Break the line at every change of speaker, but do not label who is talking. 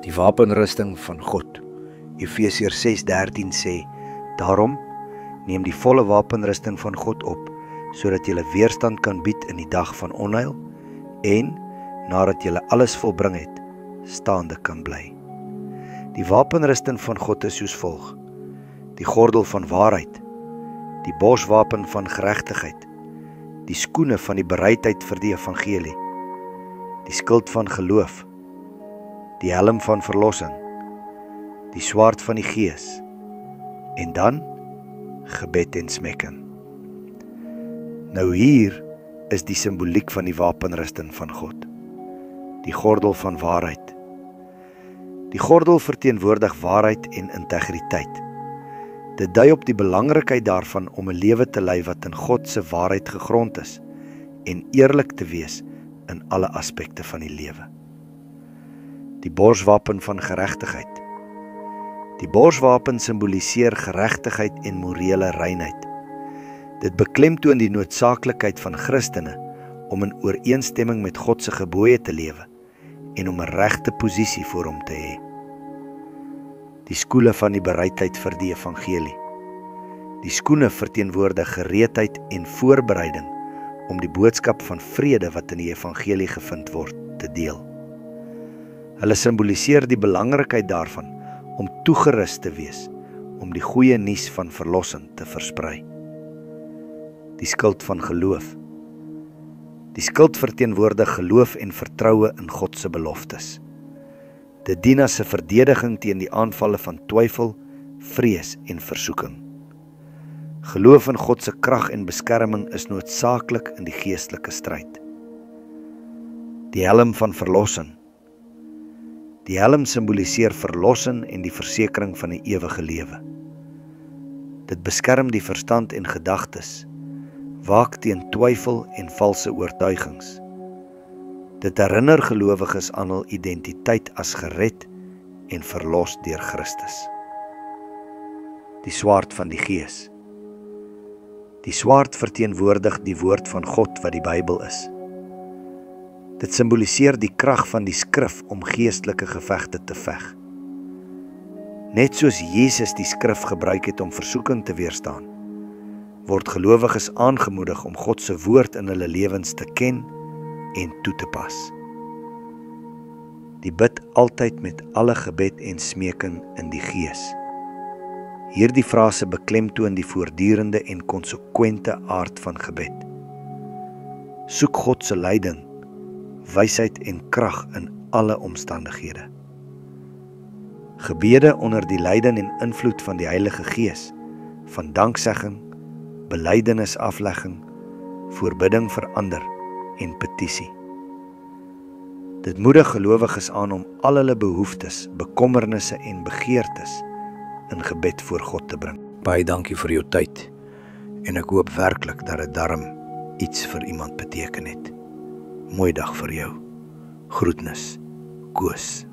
Die wapenrusting van God. Efesiërs 6:13 sê, daarom neem die volle wapenrusting van God op, sodat julle weerstand kan bied in die dag van onheil en, nadat julle alles volbring het, staande kan bly. Die wapenrusting van God is soos volg: die gordel van waarheid, die borswapen van geregtigheid, die skoene van die bereidheid vir die evangelie, die skild van geloof, die helm van verlossing, die swaard van die Gees, en dan gebed en smekking. Nou hier is die simboliek van die wapenrusting van God. Die gordel van waarheid. Die gordel verteenwoordig waarheid en integriteit. Dit dui op die belangrikheid daarvan om 'n lewe te lei wat in God se waarheid gegrond is en eerlik te wees in alle aspekte van die lewe. Die borswapen van geregtigheid. Die borswapen simboliseer geregtigheid en morele reinheid. Dit beklemtoon die noodsaaklikheid van Christene om in ooreenstemming met God se gebooie te lewe en om 'n regte posisie voor hom te hê. Die skoene van die bereidheid vir die evangelie. Die skoene verteenwoordig gereedheid en voorbereiding om die boodskap van vrede wat in die evangelie gevind word te deel. Hulle simboliseer die belangrikheid daarvan om toegerus te wees om die goeie nuus van verlossing te versprei. Die skild van geloof. Die skild verteenwoordig geloof en vertroue in God se beloftes. Dit dien as 'n verdediging teen die aanvalle van twyfel, vrees en versoeking. Geloof in God se krag en beskerming is noodsaaklik in die geestelike stryd. Die helm van verlossing. Die helm simboliseer verlossing en die versekering van 'n ewige lewe. Dit beskerm die verstand en gedagtes, waak teen twyfel en valse oortuigings. Dit herinner gelowiges aan hul identiteit as gered en verlos deur Christus. Die swaard van die Gees. Die swaard verteenwoordig die woord van God wat die Bybel is. Dit simboliseer die krag van die skrif om geestelike gevegte te veg. Net soos Jesus die skrif gebruik het om versoeking te weerstaan, word gelowiges aangemoedig om God se woord in hulle lewens te ken en toe te pas. Die bid altyd met alle gebed en smeking in die Gees. Hierdie frase beklemtoon die voortdurende en konsekwente aard van gebed. Soek God se leiding, wysheid en krag in alle omstandighede. Gebede onder die leiding en invloed van die Heilige Gees, van danksegging, belydenis aflegging, voorbidding vir ander en petisie. Dit moedig gelowiges aan om al hulle behoeftes, bekommernisse en begeertes in gebed voor God te bring. Baie dankie vir jou tyd en ek hoop werklik dat dit darm iets vir iemand beteken het. Mooi dag vir jou. Groetnis, Koos.